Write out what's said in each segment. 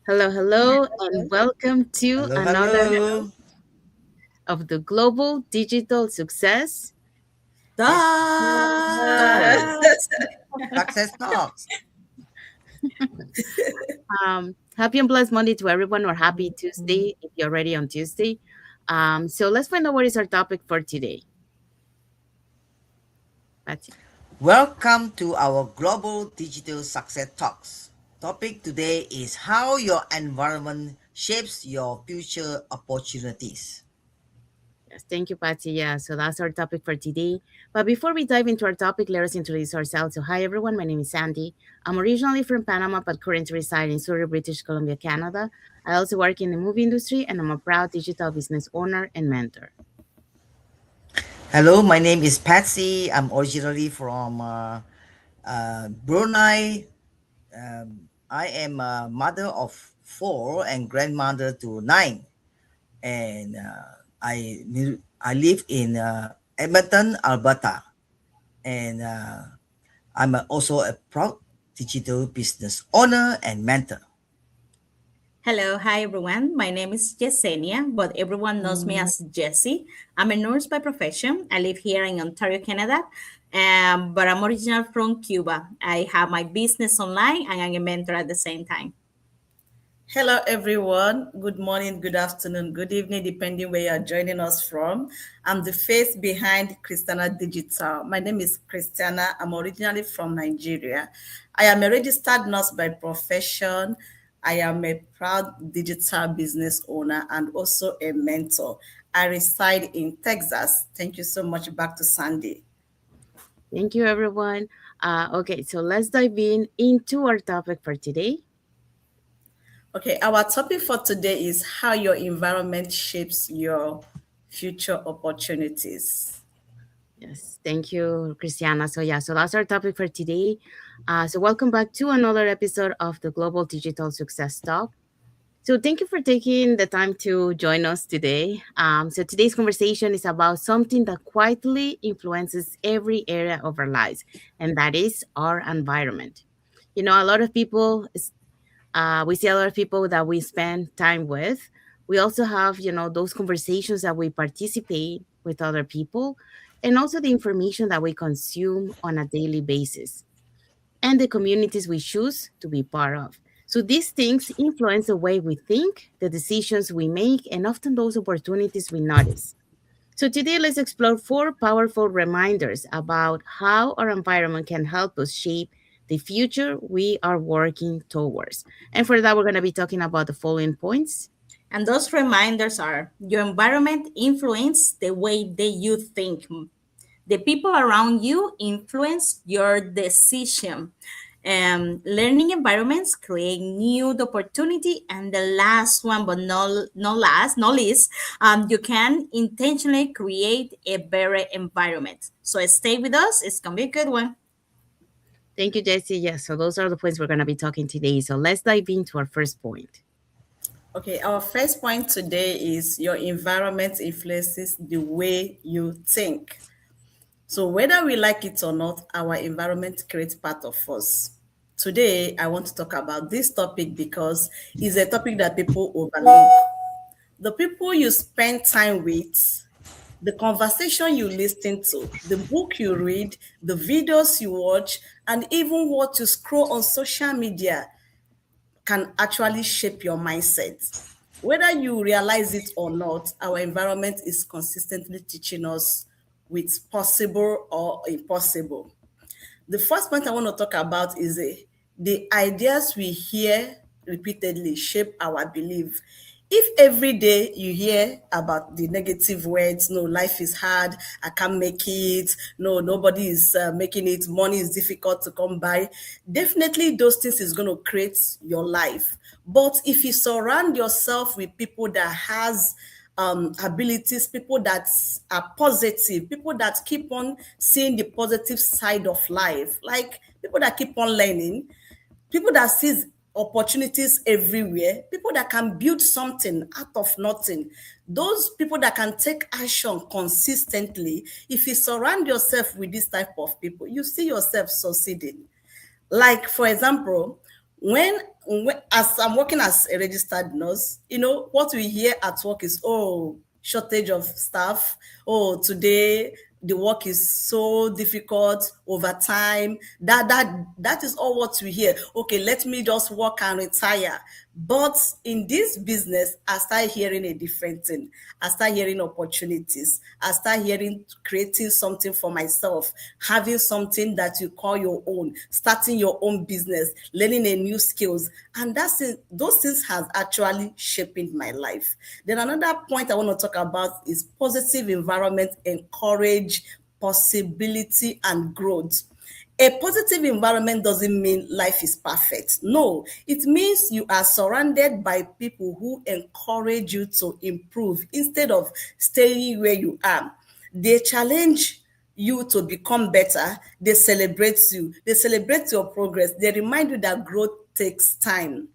Hello, hello, and welcome to Hello, another hello. of the Global Digital Success. Does. Success Talks. Happy and blessed Monday to everyone, or happy Tuesday if you're ready on Tuesday. So let's find out what is our topic for today. Patsy. Welcome to our Global Digital Success Talks. Topic today is how your environment shapes your future opportunities. Yes, thank you, Patsy. Yeah, so that's our topic for today. But before we dive into our topic, let us introduce ourselves. So, hi everyone, my name is Sandy. I'm originally from Panama, but currently reside in Surrey, British Columbia, Canada. I also work in the movie industry, and I'm a proud digital business owner and mentor. Hello, my name is Patsy. I'm originally from Brunei. I am a mother of four and grandmother to nine. And I live in Edmonton, Alberta. And I'm also a proud digital business owner and mentor. Hello, hi everyone. My name is Yesenia, but everyone knows me as Jessie. I'm a nurse by profession. I live here in Ontario, Canada, but I'm original from Cuba. I have my business online and I'm a mentor at the same time. Hello, everyone. Good morning, good afternoon, good evening, depending where you're joining us from. I'm the face behind Christiana Digital. My name is Christiana. I'm originally from Nigeria. I am a registered nurse by profession. I am a proud digital business owner and also a mentor. I reside in Texas. Thank you so much. Back to Sandy. Thank you, everyone. Okay, so let's dive in into our topic for today. Okay, our topic for today is how your environment shapes your future opportunities. Yes, thank you, Christiana. So, yeah, so that's our topic for today. So, welcome back to another episode of the Global Digital Success Talk. So, thank you for taking the time to join us today. So, today's conversation is about something that quietly influences every area of our lives, and that is our environment. You know, a lot of people, we see a lot of people that we spend time with. We also have, those conversations that we participate with other people, and also the information that we consume on a daily basis, and the communities we choose to be part of. So these things influence the way we think, the decisions we make, and often those opportunities we notice. So today, let's explore four powerful reminders about how our environment can help us shape the future we are working towards. And for that, we're going to be talking about the following points. And those reminders are your environment influence the way that you think. The people around you influence your decision. Learning environments create new opportunity. And the last one, but not least, you can intentionally create a better environment. So stay with us. It's gonna be a good one. Thank you, Jesse. Yes, so those are the points we're going to be talking today. So let's dive into our first point. Okay, our first point today is your environment influences the way you think. So, whether we like it or not, our environment creates part of us. Today, I want to talk about this topic because it's a topic that people overlook. The people you spend time with, the conversation you listen to, the book you read, the videos you watch, and even what you scroll on social media can actually shape your mindset. Whether you realize it or not, our environment is consistently teaching us with possible or impossible. The first point I want to talk about is the ideas we hear repeatedly shape our belief. If every day you hear about the negative words, no, life is hard, I can't make it, no, nobody is making it, money is difficult to come by, definitely those things is going to create your life. But if you surround yourself with people that has abilities, people that are positive, people that keep on seeing the positive side of life, like people that keep on learning, people that sees opportunities everywhere, people that can build something out of nothing, those people that can take action consistently. If you surround yourself with this type of people, you see yourself succeeding. Like, for example, As I'm working as a registered nurse, what we hear at work is, oh, shortage of staff. Oh, today the work is so difficult, overtime. That is all what we hear. Okay, let me just work and retire. But in this business, I start hearing a different thing. I start hearing opportunities. I start hearing creating something for myself, having something that you call your own, starting your own business, learning a new skills. And those things has actually shaping my life. Then another point I want to talk about is positive environment encourage possibility and growth. A positive environment doesn't mean life is perfect. No, it means you are surrounded by people who encourage you to improve instead of staying where you are. They challenge you to become better. They celebrate you. They celebrate your progress. They remind you that growth takes time.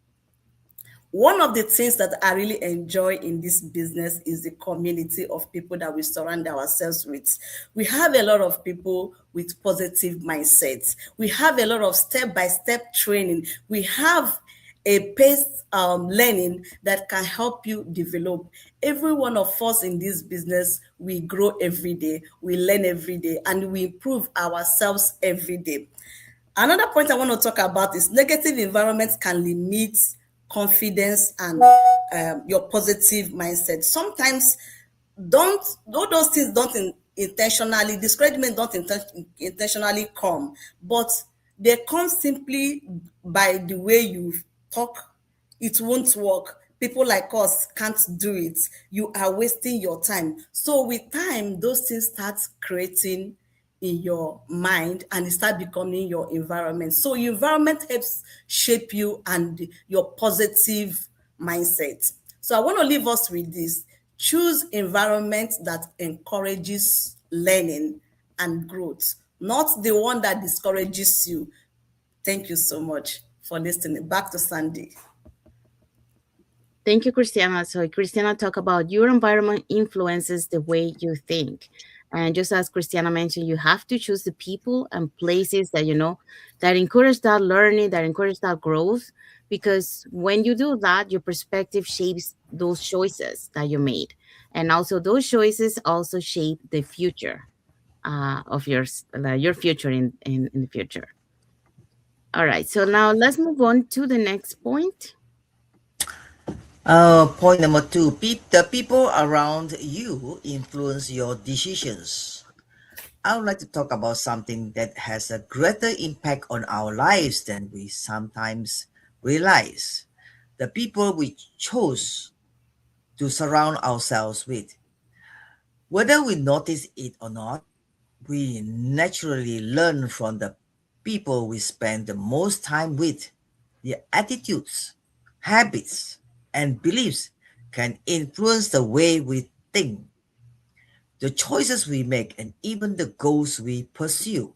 One of the things that I really enjoy in this business is the community of people that we surround ourselves with. We have a lot of people with positive mindsets. We have a lot of step-by-step training. We have a paced learning that can help you develop. Every one of us in this business, we grow every day, we learn every day, and we improve ourselves every day. Another point I want to talk about is negative environments can limit confidence and your positive mindset. Sometimes don't all those things don't intentionally discouragement don't intentionally come, but they come simply by the way you talk. It won't work. People like us can't do it. You are wasting your time. So with time, those things start creating in your mind and it start becoming your environment. So your environment helps shape you and your positive mindset. So I want to leave us with this. Choose environment that encourages learning and growth, not the one that discourages you. Thank you so much for listening. Back to Sandy. Thank you, Christiana. So, Christiana talked about your environment influences the way you think. And just as Christiana mentioned, you have to choose the people and places that that encourage that learning, that encourage that growth. Because when you do that, your perspective shapes those choices that you made. And also, those choices also shape the future of yours, your future in the future. All right. So, now let's move on to the next point. Point number two, the people around you influence your decisions. I would like to talk about something that has a greater impact on our lives than we sometimes realize. The people we chose to surround ourselves with. Whether we notice it or not, we naturally learn from the people we spend the most time with. Their attitudes, habits, and beliefs can influence the way we think, the choices we make, and even the goals we pursue.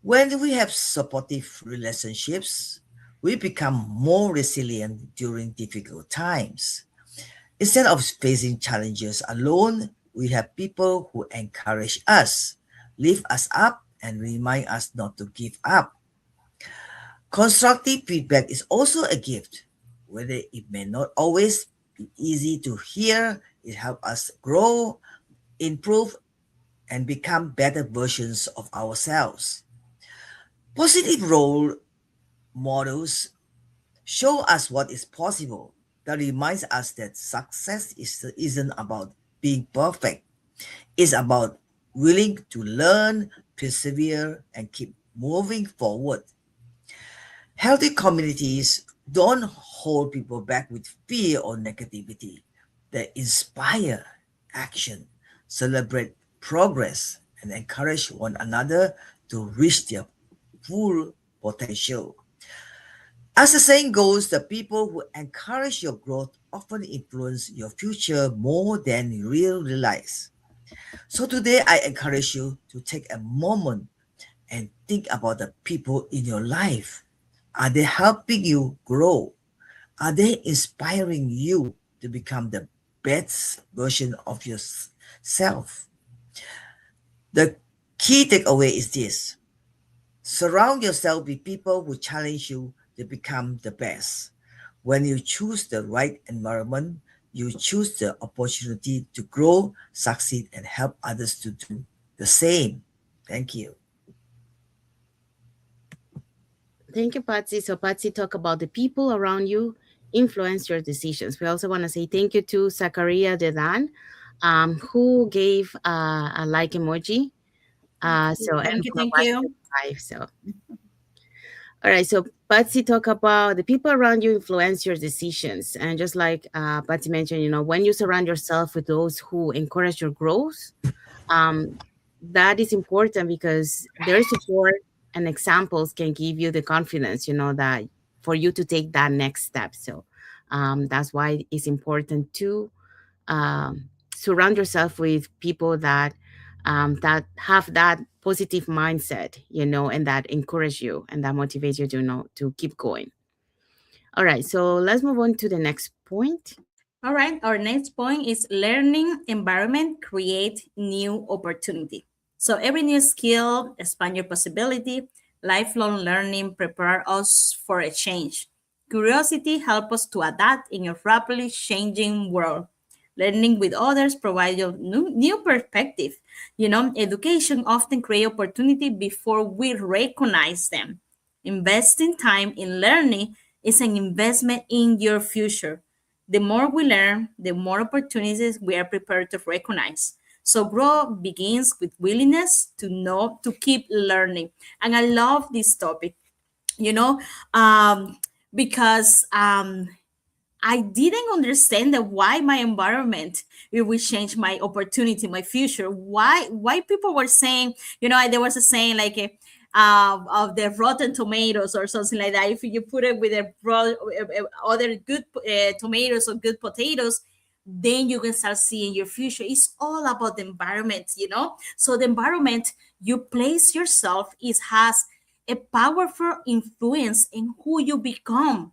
When we have supportive relationships, we become more resilient during difficult times. Instead of facing challenges alone, we have people who encourage us, lift us up, and remind us not to give up. Constructive feedback is also a gift. Whether it may not always be easy to hear, it helps us grow, improve, and become better versions of ourselves. Positive role models show us what is possible. That reminds us that isn't about being perfect. It's about willing to learn, persevere, and keep moving forward. Healthy communities don't hold people back with fear or negativity. They inspire action, celebrate progress, and encourage one another to reach their full potential. As the saying goes, the people who encourage your growth often influence your future more than you realize. So today, I encourage you to take a moment and think about the people in your life. Are they helping you grow? Are they inspiring you to become the best version of yourself? The key takeaway is this: surround yourself with people who challenge you, they become the best. When you choose the right environment, you choose the opportunity to grow, succeed, and help others to do the same. Thank you. Thank you, Patsy. So, Patsy, talk about the people around you influence your decisions. We also want to say thank you to Zakaria Dedan, who gave a like emoji. So and Thank you. Thank provided the you. live. So, all right. So, Patsy, talk about the people around you influence your decisions, and just like Patsy mentioned, when you surround yourself with those who encourage your growth, um, that is important because their support and examples can give you the confidence, that for you to take that next step. So that's why it's important to surround yourself with people that have that positive mindset, and that encourage you and that motivates you to keep going. All right, so let's move on to the next point. All right, our next point is learning environment create new opportunity. So every new skill expand your possibility. Lifelong learning prepare us for a change. Curiosity help us to adapt in a rapidly changing world. Learning with others provide you new perspective. Education often create opportunity before we recognize them. Investing time in learning is an investment in your future. The more we learn, the more opportunities we are prepared to recognize. So growth begins with willingness to know, to keep learning. And I love this topic, you know, um, because I didn't understand that why my environment it will change my opportunity, my future. Why people were saying, there was a saying like of the rotten tomatoes or something like that. If you put it with other good tomatoes or good potatoes, then you can start seeing your future. It's all about the environment. So the environment you place yourself is has a powerful influence in who you become.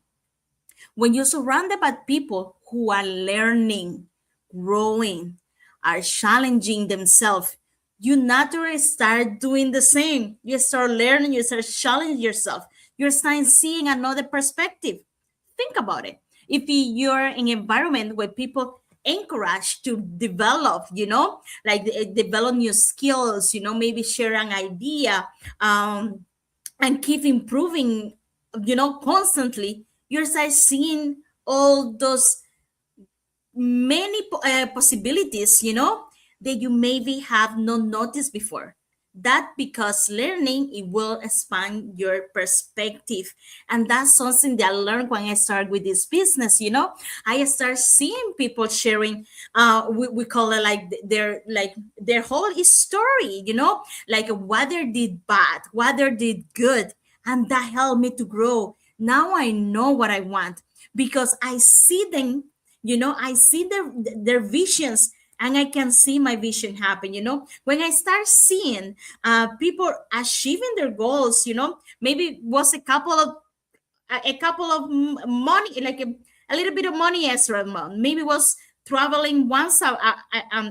When you're surrounded by people who are learning, growing, are challenging themselves, you naturally start doing the same. You start learning, you start challenging yourself. You start seeing another perspective. Think about it. If you're in an environment where people encourage to develop, like develop new skills, maybe share an idea, and keep improving, constantly, you start seeing all those many possibilities, that you maybe have not noticed before. That because learning it will expand your perspective, and that's something that I learned when I started with this business. I start seeing people sharing. We call it like their whole story. Like what they did bad, what they did good, and that helped me to grow. Now I know what I want because I see them, I see their visions, and I can see my vision happen. When I start seeing people achieving their goals, maybe was a couple of money, like a little bit of money extra a month. Maybe was traveling once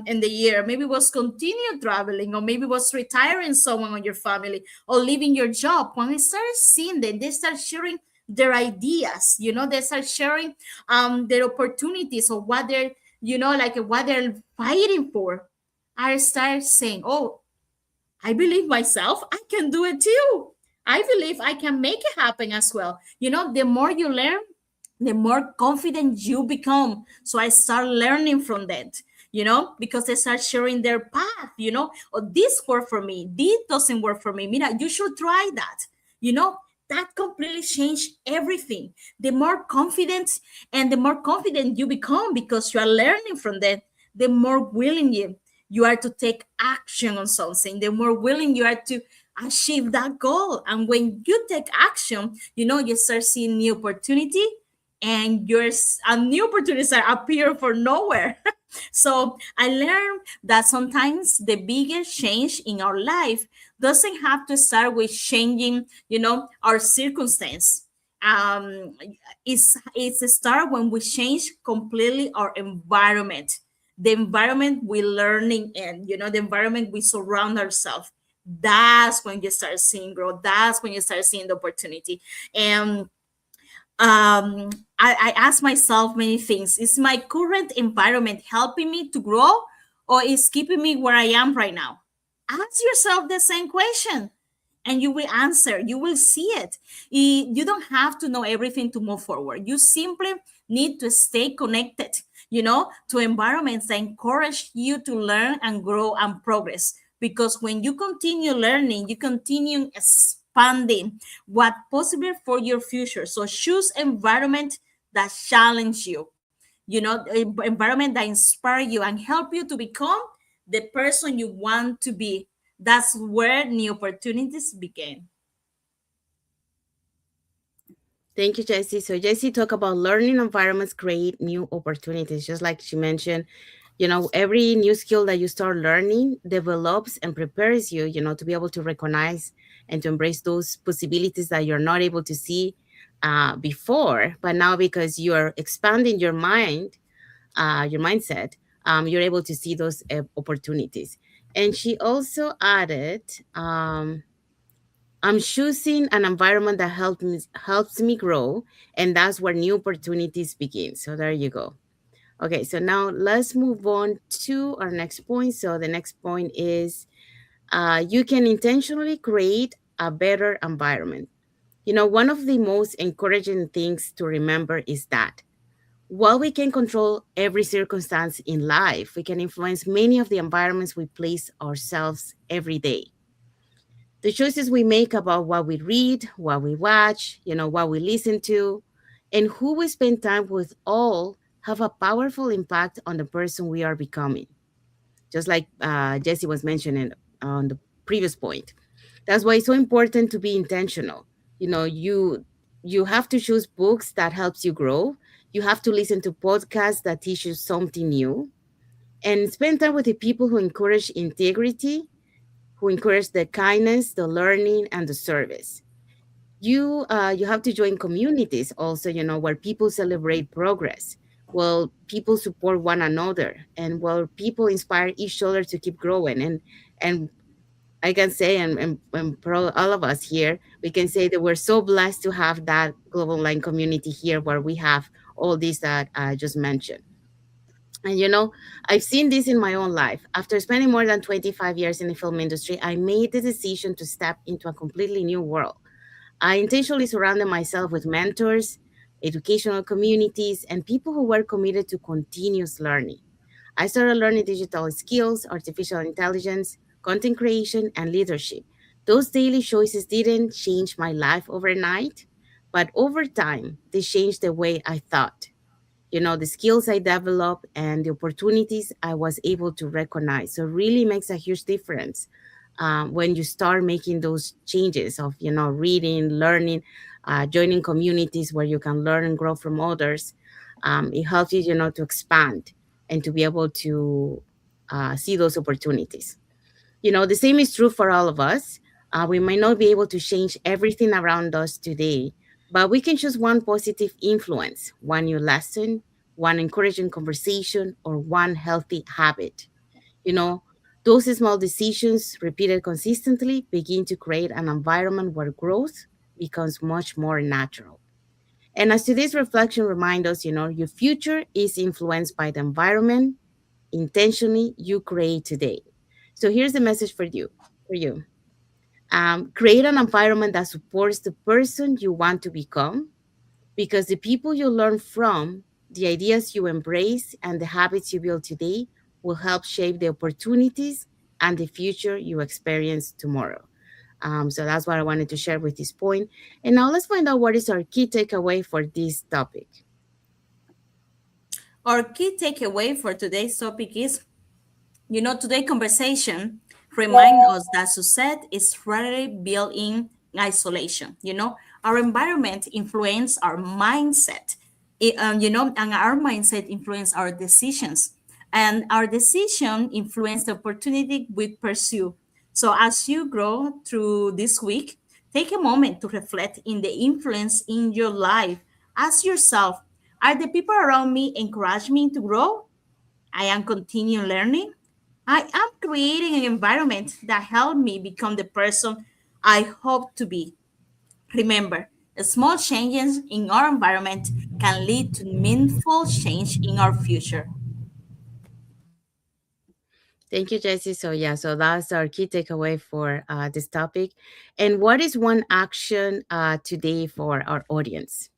in the year. Maybe was continue traveling, or maybe was retiring someone on your family, or leaving your job. When I start seeing them, they start sharing their ideas. They start sharing their opportunities, or what they're, like what they're fighting for. I start saying, oh, I believe myself. I can do it too. I believe I can make it happen as well. The more you learn, the more confident you become. So I start learning from that, because they start sharing their path, oh, this worked for me. This doesn't work for me. Mira, you should try that. You know, that completely changed everything. The more confident and the more confident you become because you are learning from that, the more willing you are to take action on something, the more willing you are to achieve that goal. And when you take action, you start seeing new opportunity, and new opportunities are appear for nowhere. So I learned that sometimes the biggest change in our life doesn't have to start with changing, our circumstance. Um, it's a start when we change completely our environment, the environment we're learning in, the environment we surround ourselves. That's when you start seeing growth. That's when you start seeing the opportunity. And um, I ask myself many things. Is my current environment helping me to grow, or is keeping me where I am right now? Ask yourself the same question and you will answer. You will see it. You don't have to know everything to move forward. You simply need to stay connected, to environments that encourage you to learn and grow and progress. Because when you continue learning, you continue expanding what possible for your future. So choose environment that challenge you, environment that inspire you and help you to become the person you want to be. That's where new opportunities begin. Thank you, Jessie. So Jessie talked about learning environments create new opportunities. Just like she mentioned, every new skill that you start learning develops and prepares you, to be able to recognize and to embrace those possibilities that you're not able to see before. But now because you're expanding your mindset, you're able to see those opportunities. And she also added, I'm choosing an environment that helps me grow, and that's where new opportunities begin. So there you go. Okay, so now let's move on to our next point. So the next point is you can intentionally create a better environment. One of the most encouraging things to remember is that while we can control every circumstance in life, we can influence many of the environments we place ourselves every day. The choices we make about what we read, what we watch, what we listen to, and who we spend time with all have a powerful impact on the person we are becoming. Just like Jesse was mentioning on the previous point. That's why it's so important to be intentional. You have to choose books that helps you grow. You have to listen to podcasts that teach you something new, and spend time with the people who encourage integrity, who encourage the kindness, the learning, and the service. You have to join communities also, where people celebrate progress, well, people support one another, and where people inspire each other to keep growing. And I can say, and for all of us here, we can say that we're so blessed to have that global online community here where we have all these that I just mentioned. And I've seen this in my own life. After spending more than 25 years in the film industry, I made the decision to step into a completely new world. I intentionally surrounded myself with mentors, educational communities, and people who were committed to continuous learning. I started learning digital skills, artificial intelligence, content creation, and leadership. Those daily choices didn't change my life overnight, but over time, they changed the way I thought, the skills I developed and the opportunities I was able to recognize. So it really makes a huge difference when you start making those changes of, reading, learning, joining communities where you can learn and grow from others. It helps you, to expand and to be able to see those opportunities. The same is true for all of us. We might not be able to change everything around us today, but we can choose one positive influence, one new lesson, one encouraging conversation, or one healthy habit. You know, those small decisions repeated consistently begin to create an environment where growth becomes much more natural. And as today's reflection reminds us, your future is influenced by the environment intentionally you create today. So here's the message for you. Create an environment that supports the person you want to become, because the people you learn from, the ideas you embrace, and the habits you build today will help shape the opportunities and the future you experience tomorrow. So that's what I wanted to share with this point. And now let's find out what is our key takeaway for this topic. Our key takeaway for today's topic is, today's conversation remind us that success is rarely built in isolation. Our environment influence our mindset, and our mindset influence our decisions, and our decision influence the opportunity we pursue. So as you grow through this week, take a moment to reflect in the influence in your life. Ask yourself, are the people around me encourage me to grow? I am continuing learning. I am creating an environment that helps me become the person I hope to be. Remember, Small changes in our environment can lead to meaningful change in our future. Thank you, Jesse. So yeah, so that's our key takeaway for this topic. And what is one action today for our audience?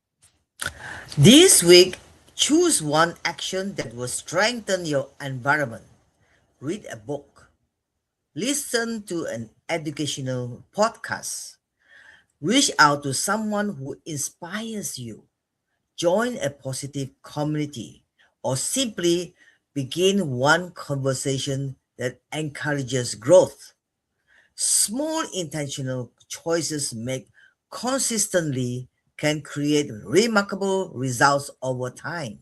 This week, choose one action that will strengthen your environment. Read a book, listen to an educational podcast, reach out to someone who inspires you, join a positive community, or simply begin one conversation that encourages growth. Small intentional choices made consistently can create remarkable results over time.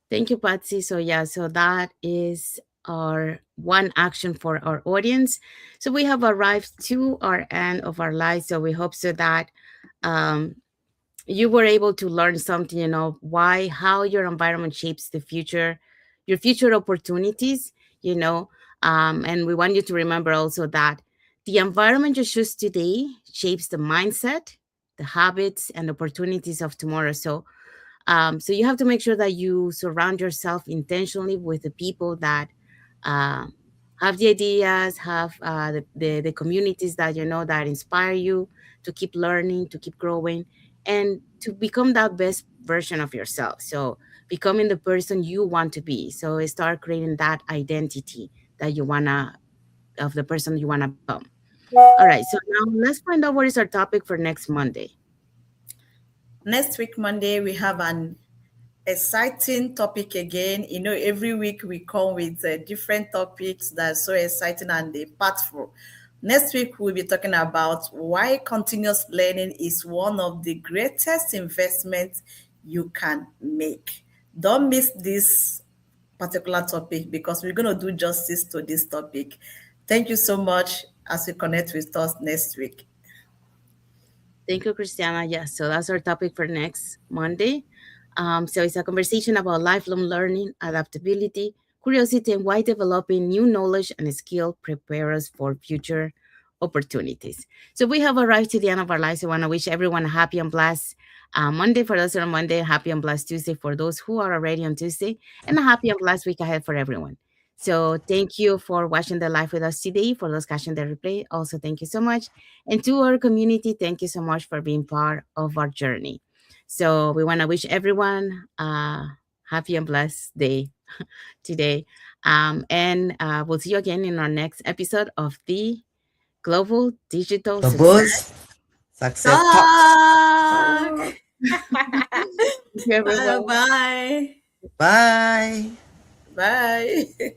Thank you, Patsy. So yeah, so that is our one action for our audience. So we have arrived to our end of our lives. So we hope so that um, you were able to learn something, why, how your environment shapes the future, your future opportunities, you know. And we want you to remember also that the environment you choose today shapes the mindset, the habits, and opportunities of tomorrow. So you have to make sure that you surround yourself intentionally with the people that uh, have the ideas, have the communities that that inspire you to keep learning, to keep growing, and to become that best version of yourself. So becoming the person you want to be. So start creating that identity that you wanna of the person you wanna become. All right. So now let's find out what is our topic for next Monday. Next week, Monday, we have an exciting topic again. Every week we come with different topics that are so exciting and impactful. Next week, we'll be talking about why continuous learning is one of the greatest investments you can make. Don't miss this particular topic because we're going to do justice to this topic. Thank you so much as you connect with us next week. Thank you, Christiana. Yes, so that's our topic for next Monday. So it's a conversation about lifelong learning, adaptability, curiosity, and why developing new knowledge and skill prepare us for future opportunities. So we have arrived to the end of our lives. I want to wish everyone a happy and blessed Monday for those who are on Monday, happy and blessed Tuesday for those who are already on Tuesday, and a happy and blessed week ahead for everyone. So thank you for watching the live with us today. For those catching the replay, also thank you so much. And to our community, thank you so much for being part of our journey. So we want to wish everyone a happy and blessed day today. And we'll see you again in our next episode of the Global Digital The Success. Boost Success Talks. Talk. Thank you, Bye everyone. bye. Bye. Bye.